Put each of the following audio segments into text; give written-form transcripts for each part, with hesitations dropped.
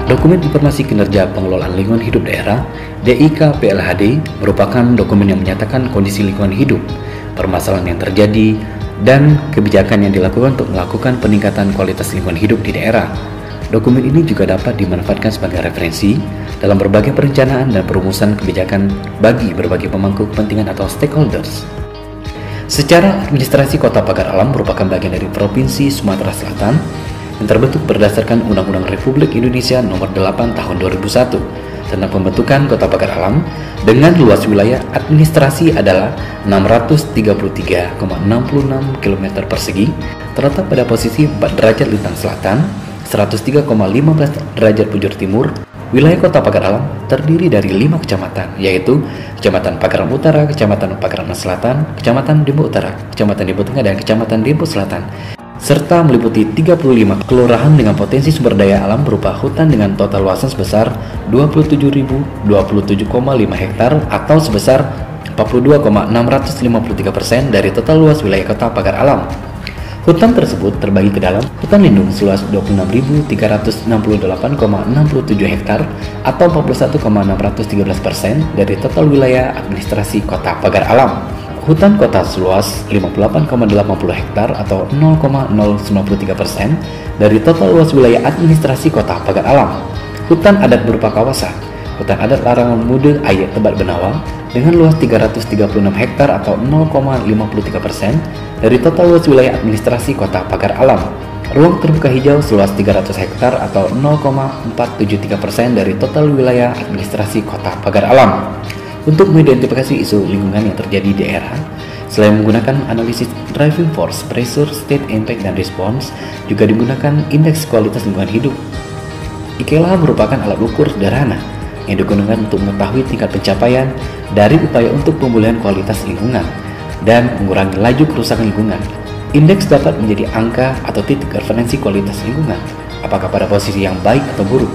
Dokumen Informasi Kinerja Pengelolaan Lingkungan Hidup Daerah (DIKPLHD) merupakan dokumen yang menyatakan kondisi lingkungan hidup, permasalahan yang terjadi, dan kebijakan yang dilakukan untuk melakukan peningkatan kualitas lingkungan hidup di daerah. Dokumen ini juga dapat dimanfaatkan sebagai referensi dalam berbagai perencanaan dan perumusan kebijakan bagi berbagai pemangku kepentingan atau stakeholders. Secara administrasi, Kota Pagar Alam merupakan bagian dari Provinsi Sumatera Selatan yang terbentuk berdasarkan Undang-Undang Republik Indonesia Nomor 8 Tahun 2001 tentang pembentukan Kota Pagar Alam dengan luas wilayah administrasi adalah 633,66 km persegi, terletak pada posisi 4 derajat lintang selatan, 103,15 derajat bujur timur. Wilayah Kota Pagar Alam terdiri dari 5 kecamatan, yaitu Kecamatan Pagaran Utara, Kecamatan Pagaran Selatan, Kecamatan Dempo Utara, Kecamatan Dempo Tengah, dan Kecamatan Dempo Selatan, serta meliputi 35 kelurahan dengan potensi sumber daya alam berupa hutan dengan total luasan sebesar 27.027,5 hektar atau sebesar 42,653% dari total luas wilayah Kota Pagar Alam. Hutan tersebut terbagi ke dalam hutan lindung seluas 26.368,67 hektar atau 41,613% dari total wilayah administrasi Kota Pagar Alam. Hutan kota seluas 58,80 hektar atau 0,093% dari total luas wilayah administrasi Kota Pagar Alam. Hutan adat berupa kawasan hutan adat larangan Mude Aye Tebat Benawa dengan luas 336 hektar atau 0,53% dari total luas wilayah administrasi Kota Pagar Alam. Ruang terbuka hijau seluas 300 hektar atau 0,473% dari total wilayah administrasi Kota Pagar Alam. Untuk mengidentifikasi isu lingkungan yang terjadi di daerah, selain menggunakan analisis driving force, pressure, state impact, dan response, juga digunakan indeks kualitas lingkungan hidup. IKLH merupakan alat ukur sederhana yang digunakan untuk mengetahui tingkat pencapaian dari upaya untuk pemulihan kualitas lingkungan dan mengurangi laju kerusakan lingkungan. Indeks dapat menjadi angka atau titik referensi kualitas lingkungan, apakah pada posisi yang baik atau buruk,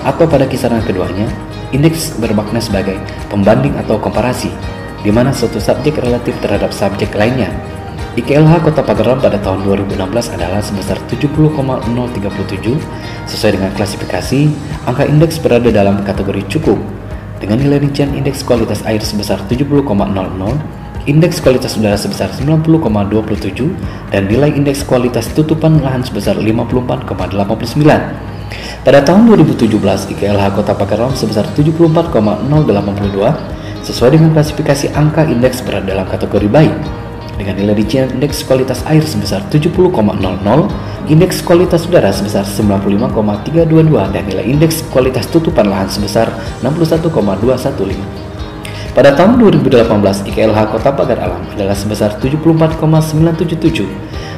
atau pada kisaran keduanya. Indeks bermakna sebagai pembanding atau komparasi, di mana suatu subjek relatif terhadap subjek lainnya. IKLH Kota Pagar Alam pada tahun 2016 adalah sebesar 70,037. Sesuai dengan klasifikasi, angka indeks berada dalam kategori cukup, dengan nilai rincian indeks kualitas air sebesar 70,00, indeks kualitas udara sebesar 90,27, dan nilai indeks kualitas tutupan lahan sebesar 54,89. Pada tahun 2017, IKLH Kota Pagar Alam sebesar 74,082. Sesuai dengan klasifikasi, angka indeks berada dalam kategori baik, dengan nilai rincian indeks kualitas air sebesar 70,00, indeks kualitas udara sebesar 95,322, dan nilai indeks kualitas tutupan lahan sebesar 61,215. Pada tahun 2018, IKLH Kota Pagar Alam adalah sebesar 74,977.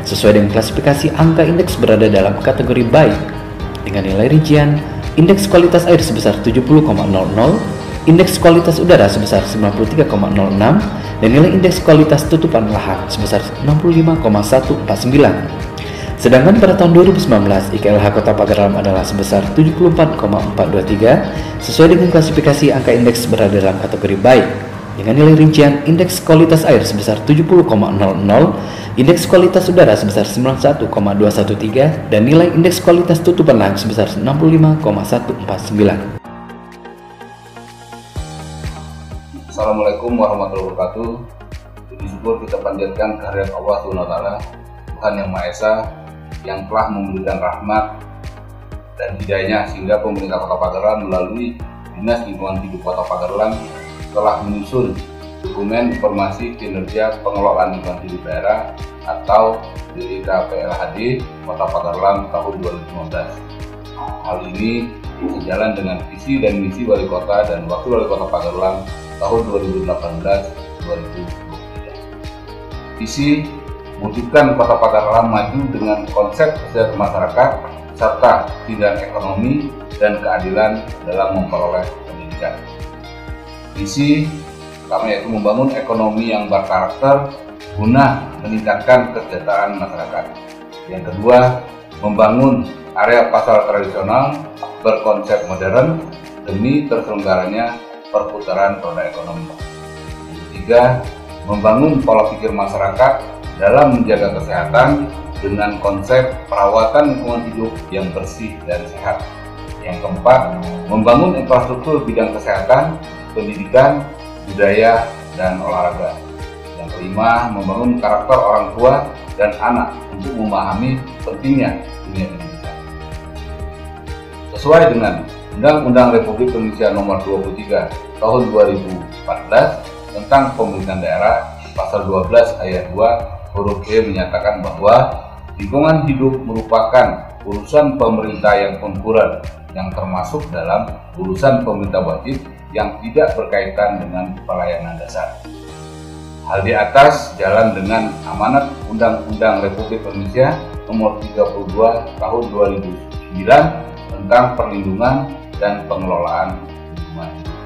Sesuai dengan klasifikasi, angka indeks berada dalam kategori baik, dengan nilai rincian indeks kualitas air sebesar 70,00, indeks kualitas udara sebesar 93,06, dan nilai indeks kualitas tutupan lahan sebesar 65,149. Sedangkan pada tahun 2019, IKLH Kota Pagar Alam adalah sebesar 74,423. Sesuai dengan klasifikasi, angka indeks berada dalam kategori baik, dengan nilai rincian indeks kualitas air sebesar 70,00, indeks kualitas udara sebesar 91,213, dan nilai indeks kualitas tutupan lahan sebesar 65,149. Assalamualaikum warahmatullahi wabarakatuh. Puji syukur kita panjatkan kehadirat Allah SWT, Tuhan Yang Maha Esa, yang telah memberikan rahmat dan hidayahnya sehingga pemerintah Kota Pagar Alam melalui Dinas Lingkungan Hidup Kota Pagar Alam telah menyusun Dokumen Informasi Kinerja Pengelolaan Lingkungan Hidup Daerah atau DIKPLHD Kota Pagar Alam tahun 2015. Hal ini sejalan dengan visi dan misi Wali Kota dan Wakil Wali Kota Pagar Alam tahun 2018-2023. Visi mewujudkan Kota Pagar Alam maju dengan konsep kesejahteraan masyarakat serta bidang ekonomi dan keadilan dalam memperoleh pendidikan. Visi pertama yaitu membangun ekonomi yang berkarakter guna meningkatkan kesejahteraan masyarakat. Yang kedua, membangun area pasar tradisional berkonsep modern demi terselenggaranya perputaran roda ekonomi. Yang ketiga, membangun pola pikir masyarakat dalam menjaga kesehatan dengan konsep perawatan lingkungan hidup yang bersih dan sehat. Yang keempat, membangun infrastruktur bidang kesehatan, pendidikan, budaya, dan olahraga. Yang kelima, membangun karakter orang tua dan anak untuk memahami pentingnya dunia pendidikan. Sesuai dengan Undang-Undang Republik Indonesia Nomor 23 Tahun 2014 tentang Pemerintahan Daerah, Pasal 12 Ayat 2 huruf E menyatakan bahwa lingkungan hidup merupakan urusan pemerintah yang konkuren yang termasuk dalam urusan pemerintah wajib yang tidak berkaitan dengan pelayanan dasar. Hal di atas jalan dengan amanat Undang-Undang Republik Indonesia Nomor 32 Tahun 2009 tentang perlindungan dan pengelolaan lingkungan hidup.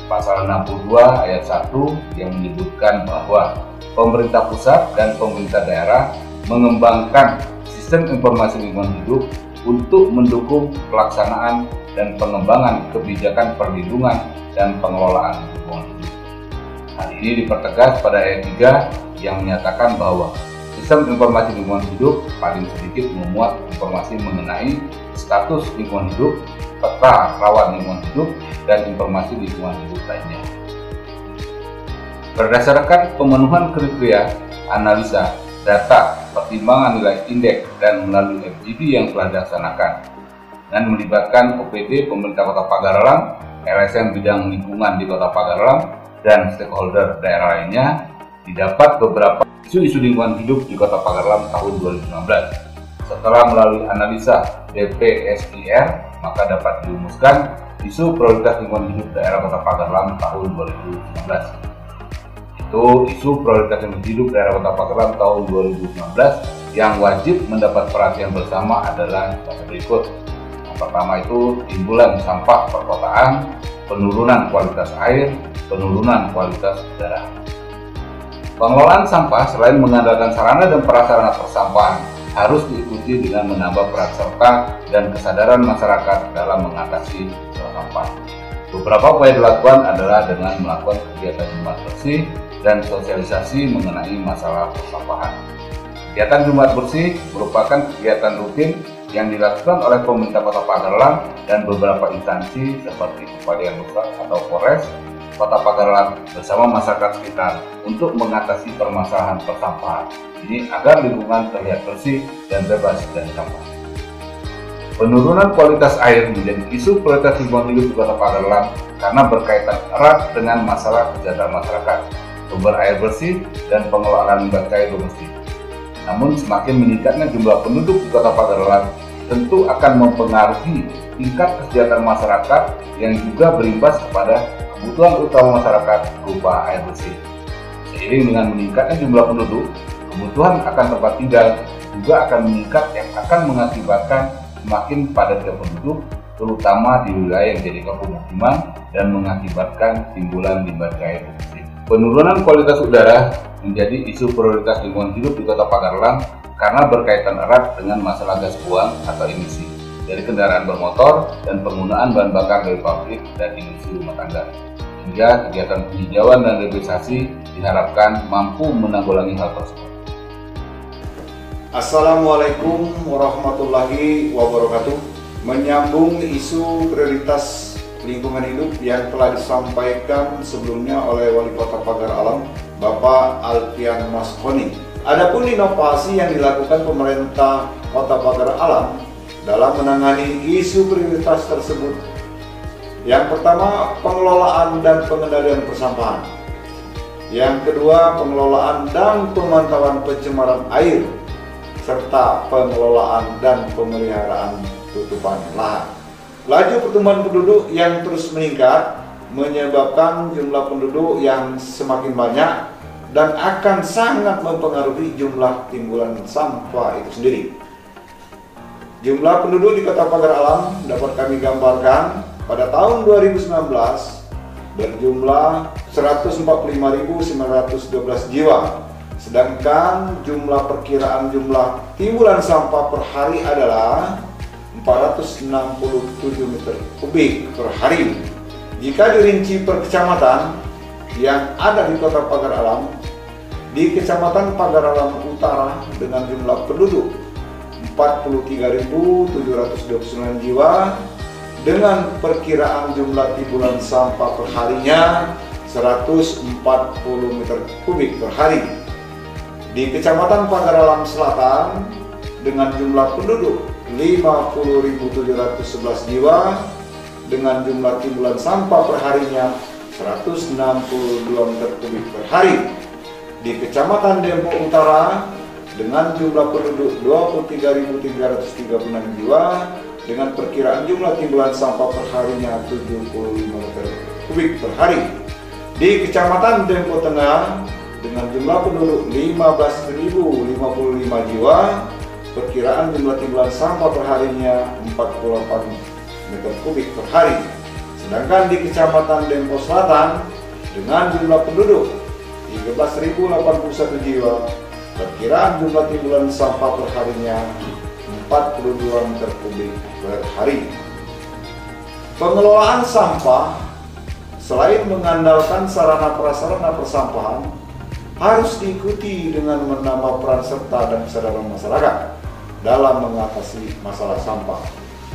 Pasal 62 ayat 1 yang menyebutkan bahwa pemerintah pusat dan pemerintah daerah mengembangkan sistem informasi lingkungan hidup untuk mendukung pelaksanaan dan pengembangan kebijakan perlindungan dan pengelolaan lingkungan hidup. Hal ini dipertegas pada ayat 3 yang menyatakan bahwa sistem informasi lingkungan hidup paling sedikit memuat informasi mengenai status lingkungan hidup, peta rawan lingkungan hidup, dan informasi lingkungan hidup lainnya. Berdasarkan pemenuhan kriteria, analisa, data, pertimbangan nilai indeks, dan melalui FGD yang telah dilaksanakan, dan melibatkan OPD Pemerintah Kota Pagar Alam, LSM bidang lingkungan di Kota Pagar Alam, dan stakeholder daerah lainnya, didapat beberapa isu-isu lingkungan hidup di Kota Pagar Alam tahun 2019. Setelah melalui analisa DPSIR, maka dapat dirumuskan isu prioritas lingkungan hidup daerah Kota Pagar Alam tahun 2019. Itu isu prioritas lingkungan hidup daerah Kota Pagar Alam tahun 2019 yang wajib mendapat perhatian bersama adalah berikut. Yang pertama itu timbulan sampah perkotaan, penurunan kualitas air, penurunan kualitas udara. Pengelolaan sampah selain mengandalkan sarana dan prasarana persampahan harus diikuti dengan menambah peran serta dan kesadaran masyarakat dalam mengatasi sampah. Beberapa upaya dilakukan adalah dengan melakukan kegiatan Jumat Bersih dan sosialisasi mengenai masalah persampahan. Kegiatan Jumat Bersih merupakan kegiatan rutin yang dilakukan oleh pemerintah Kota Pagar Alam dan beberapa instansi seperti Kepala Pusat atau Polres Kota Pagar Alam bersama masyarakat sekitar untuk mengatasi permasalahan persampahan ini agar lingkungan terlihat bersih dan bebas dari sampah. Penurunan kualitas air menjadi isu prioritas lingkungan hidup di Kota Pagar Alam karena berkaitan erat dengan masalah kesejahteraan masyarakat, sumber air bersih, dan pengelolaan limbah cair domestik. Namun semakin meningkatnya jumlah penduduk di Kota Pagar Alam tentu akan mempengaruhi tingkat kesejahteraan masyarakat yang juga berimbas kepada kebutuhan utama masyarakat berupa air bersih. Seiring dengan meningkatnya jumlah penduduk, kebutuhan akan tempat tinggal juga akan meningkat yang akan mengakibatkan semakin padatnya penduduk, terutama di wilayah yang jadi pemukiman dan mengakibatkan timbulan limbah cair domestik. Penurunan kualitas udara menjadi isu prioritas lingkungan hidup di Kota Pagar Alam karena berkaitan erat dengan masalah gas buang atau emisi dari kendaraan bermotor dan penggunaan bahan bakar dari pabrik dan industri rumah tangga. Hingga kegiatan penghijauan dan revitalisasi diharapkan mampu menanggulangi hal tersebut. Assalamualaikum warahmatullahi wabarakatuh. Menyambung isu prioritas lingkungan hidup yang telah disampaikan sebelumnya oleh Wali Kota Pagar Alam, Bapak Alfian Maskoni. Adapun inovasi yang dilakukan pemerintah Kota Pagar Alam dalam menangani isu prioritas tersebut. Yang pertama, pengelolaan dan pengendalian persampahan. Yang kedua, pengelolaan dan pemantauan pencemaran air, serta pengelolaan dan pemeliharaan tutupan lahan. Laju pertumbuhan penduduk yang terus meningkat menyebabkan jumlah penduduk yang semakin banyak dan akan sangat mempengaruhi jumlah timbulan sampah itu sendiri. Jumlah penduduk di Kota Pagar Alam dapat kami gambarkan pada tahun 2019 berjumlah 145.912 jiwa. Sedangkan jumlah perkiraan jumlah timbulan sampah per hari adalah 467 meter kubik per hari. Jika dirinci per kecamatan yang ada di Kota Pagar Alam, di Kecamatan Pagar Alam Utara dengan jumlah penduduk 43.729 jiwa, dengan perkiraan jumlah timbulan sampah perharinya 140 meter kubik per hari. Di Kecamatan Pagar Alam Selatan dengan jumlah penduduk 50.711 jiwa dengan jumlah timbulan sampah perharinya 162 meter kubik per hari. Di Kecamatan Dempo Utara dengan jumlah penduduk 23.336 jiwa dengan perkiraan jumlah timbulan sampah perharinya 75 meter kubik per hari. Di Kecamatan Dempo Tengah dengan jumlah penduduk 15.055 jiwa, perkiraan jumlah timbulan sampah perharinya 48 meter kubik per hari. Sedangkan di Kecamatan Dempo Selatan dengan jumlah penduduk 13.081 jiwa, perkiraan jumlah timbulan sampah perharinya 42 meter kubik per hari. Pengelolaan sampah selain mengandalkan sarana prasarana persampahan harus diikuti dengan menambah peran serta dan kesadaran masyarakat dalam mengatasi masalah sampah.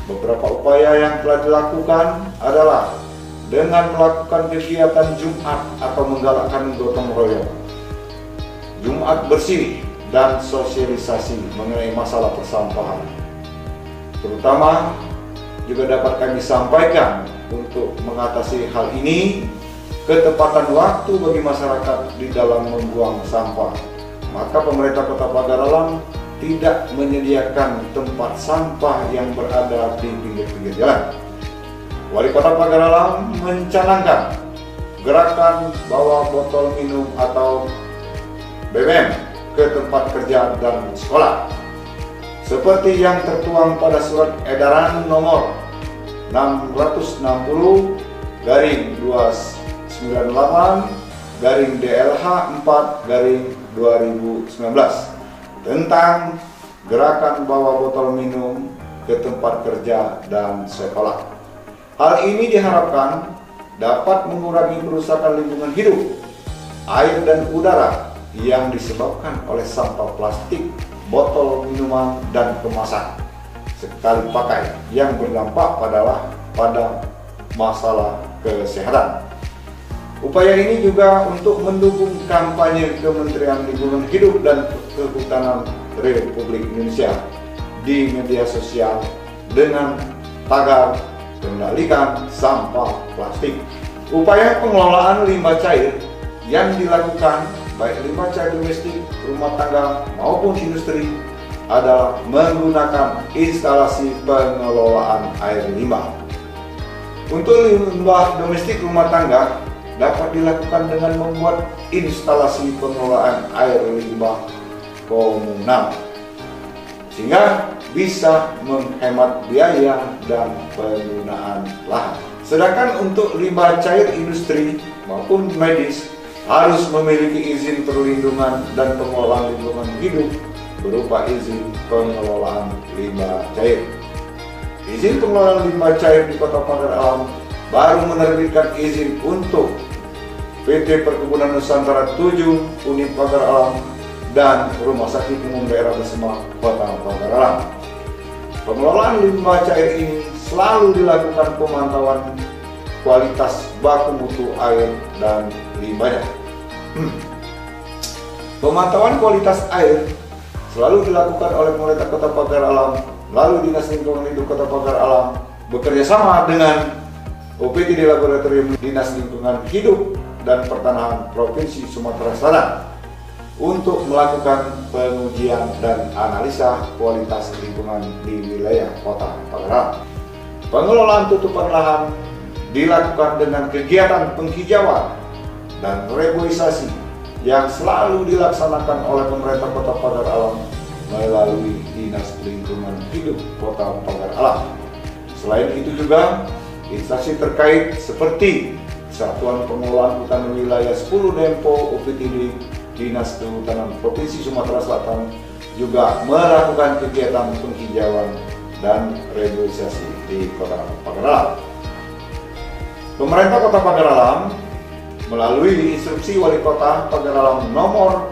Beberapa upaya yang telah dilakukan adalah dengan melakukan kegiatan Jumat atau menggalakkan gotong royong, Jumat bersih, dan sosialisasi mengenai masalah persampahan. Terutama juga dapat kami sampaikan untuk mengatasi hal ini, ketepatan waktu bagi masyarakat di dalam membuang sampah. Maka pemerintah Kota Pagar Alam tidak menyediakan tempat sampah yang berada di pinggir-pinggir jalan. Wali Kota Pagar Alam mencanangkan gerakan bawa botol minum atau BBM ke tempat kerja dan sekolah, seperti yang tertuang pada surat edaran nomor 698/DLH4/2019 tentang gerakan bawa botol minum ke tempat kerja dan sekolah. Hal ini diharapkan dapat mengurangi kerusakan lingkungan hidup, air dan udara yang disebabkan oleh sampah plastik, botol minuman, dan kemasan sekali pakai yang berdampak pada masalah kesehatan. Upaya ini juga untuk mendukung kampanye Kementerian Lingkungan Hidup dan Kehutanan Republik Indonesia di media sosial dengan tagar kendalikan sampah plastik. Upaya pengelolaan limbah cair yang dilakukan baik limbah cair domestik, rumah tangga maupun industri adalah menggunakan instalasi pengelolaan air limbah. Untuk limbah domestik rumah tangga dapat dilakukan dengan membuat instalasi pengelolaan air limbah komunal, sehingga bisa menghemat biaya dan penggunaan lahan. Sedangkan untuk limbah cair industri maupun medis harus memiliki izin perlindungan dan pengelolaan lingkungan hidup berupa izin pengelolaan limbah cair. Izin pengelolaan limbah cair di Kota Pagar Alam baru menerbitkan izin untuk PT Perkebunan Nusantara 7 Unit Pagar Alam dan Rumah Sakit Umum Daerah Besema Kota Pagar Alam. Pengelolaan limbah cair ini selalu dilakukan pemantauan kualitas baku mutu air dan limbahnya. Pemantauan kualitas air selalu dilakukan oleh pemerintah Kota Pagar Alam, lalu Dinas Lingkungan Hidup Kota Pagar Alam bekerja sama dengan OPTD Laboratorium Dinas Lingkungan Hidup dan Pertanahan Provinsi Sumatera Selatan untuk melakukan pengujian dan analisa kualitas lingkungan di wilayah Kota Pagar Alam. Pengelolaan tutupan lahan dilakukan dengan kegiatan penghijauan dan reboisasi yang selalu dilaksanakan oleh pemerintah Kota Pagar Alam melalui Dinas Lingkungan Hidup Kota Pagar Alam. Selain itu juga instansi terkait seperti Satuan Pengelolaan Hutan Wilayah 10 Dempo OPTD Dinas Kehutanan Provinsi Sumatera Selatan juga melakukan kegiatan penghijauan dan reboisasi di Kota Pagar Alam. Pemerintah Kota Pagar Alam melalui Instruksi Wali Kota Pagar Alam nomor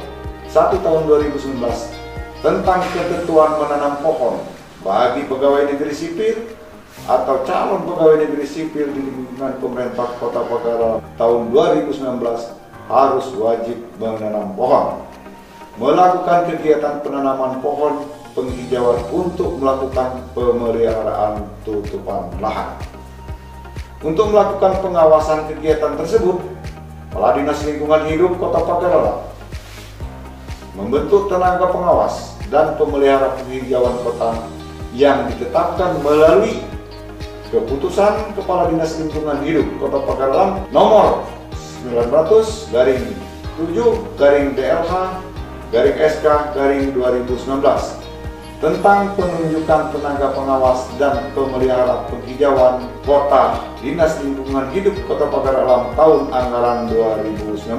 1 tahun 2019 tentang ketentuan menanam pohon bagi pegawai negeri sipil atau calon pegawai negeri sipil di lingkungan pemerintah Kota Pagar Alam tahun 2019 harus wajib menanam pohon, melakukan kegiatan penanaman pohon, penghijauan untuk melakukan pemeliharaan tutupan lahan. Untuk melakukan pengawasan kegiatan tersebut, Kepala Dinas Lingkungan Hidup Kota Pagar Alam membentuk tenaga pengawas dan pemelihara penghijauan kota yang ditetapkan melalui Keputusan Kepala Dinas Lingkungan Hidup Kota Pagar Alam nomor 900/DLH/SK/2019 tentang penunjukan tenaga pengawas dan pemelihara penghijauan kota Dinas Lingkungan Hidup Kota Pagar Alam tahun anggaran 2019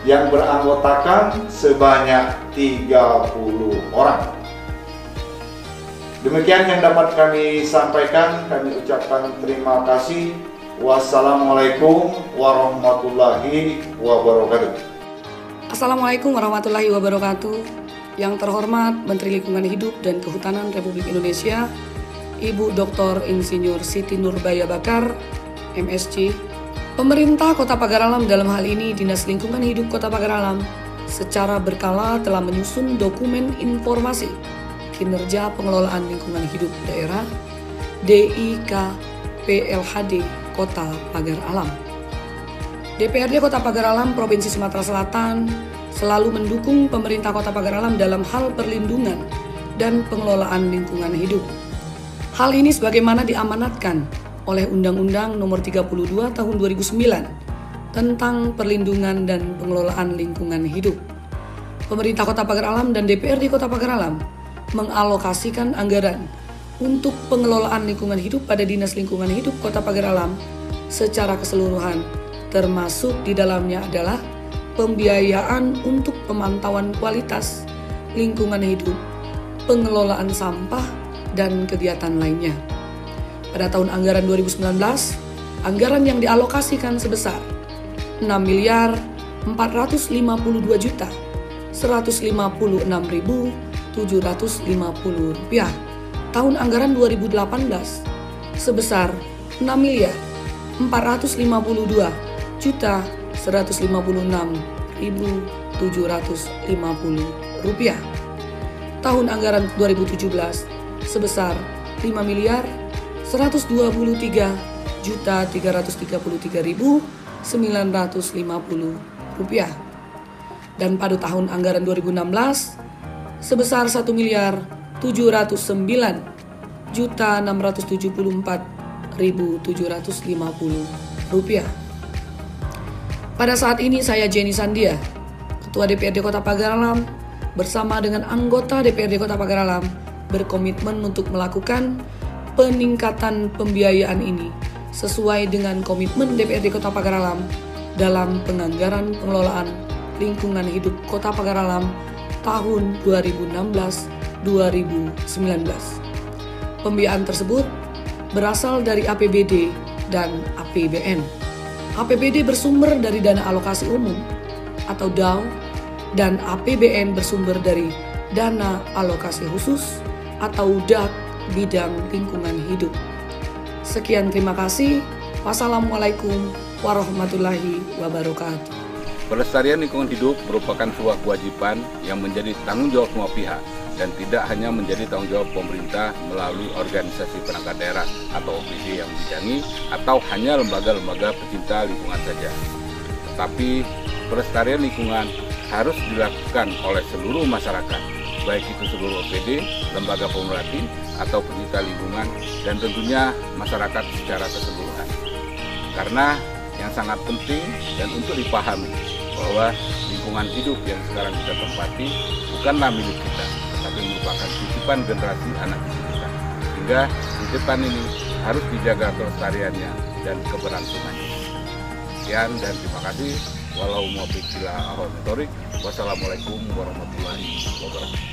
yang beranggotakan sebanyak 30 orang. Demikian yang dapat kami sampaikan. Kami ucapkan terima kasih. Wassalamualaikum warahmatullahi wabarakatuh. Assalamualaikum warahmatullahi wabarakatuh. Yang terhormat Menteri Lingkungan Hidup dan Kehutanan Republik Indonesia, Ibu Dr. Insinyur Siti Nurbaya Bakar, MSc. Pemerintah Kota Pagar Alam, dalam hal ini Dinas Lingkungan Hidup Kota Pagar Alam, secara berkala telah menyusun dokumen informasi kinerja pengelolaan lingkungan hidup daerah DIKPLHD Kota Pagar Alam. DPRD Kota Pagar Alam Provinsi Sumatera Selatan selalu mendukung pemerintah Kota Pagar Alam dalam hal perlindungan dan pengelolaan lingkungan hidup. Hal ini sebagaimana diamanatkan oleh Undang-Undang Nomor 32 Tahun 2009 tentang perlindungan dan pengelolaan lingkungan hidup. Pemerintah Kota Pagar Alam dan DPRD Kota Pagar Alam mengalokasikan anggaran untuk pengelolaan lingkungan hidup pada Dinas Lingkungan Hidup Kota Pagar Alam secara keseluruhan, termasuk di dalamnya adalah pembiayaan untuk pemantauan kualitas lingkungan hidup, pengelolaan sampah, dan kegiatan lainnya. Pada tahun anggaran 2019, anggaran yang dialokasikan sebesar Rp6.456.156.750. Tahun anggaran 2018 sebesar Rp6.452.156.750. Tahun anggaran 2017 sebesar Rp5.123.333.950. Dan pada tahun anggaran 2016 sebesar Rp1.909.674.750. Pada saat ini saya Jenny Sandia, Ketua DPRD Kota Pagar Alam, bersama dengan anggota DPRD Kota Pagar Alam berkomitmen untuk melakukan peningkatan pembiayaan ini sesuai dengan komitmen DPRD Kota Pagar Alam dalam penganggaran pengelolaan lingkungan hidup Kota Pagar Alam tahun 2016-2019. Pembiayaan tersebut berasal dari APBD dan APBN. APBD bersumber dari dana alokasi umum atau DAU dan APBN bersumber dari dana alokasi khusus atau DAK bidang lingkungan hidup. Sekian, terima kasih. Wassalamualaikum warahmatullahi wabarakatuh. Pelestarian lingkungan hidup merupakan sebuah kewajiban yang menjadi tanggung jawab semua pihak dan tidak hanya menjadi tanggung jawab pemerintah melalui organisasi perangkat daerah atau OPD yang membidangi atau hanya lembaga-lembaga pecinta lingkungan saja. Tetapi pelestarian lingkungan harus dilakukan oleh seluruh masyarakat, baik itu seluruh OPD, lembaga pemerhati, atau pecinta lingkungan, dan tentunya masyarakat secara keseluruhan. Karena yang sangat penting dan untuk dipahami bahwa lingkungan hidup yang sekarang kita tempati bukanlah milik kita, tapi merupakan titipan generasi anak kita. Sehingga titipan ini harus dijaga kelestariannya dan keberlangsungannya. Sekian dan terima kasih. Wassalamualaikum warahmatullahi wabarakatuh.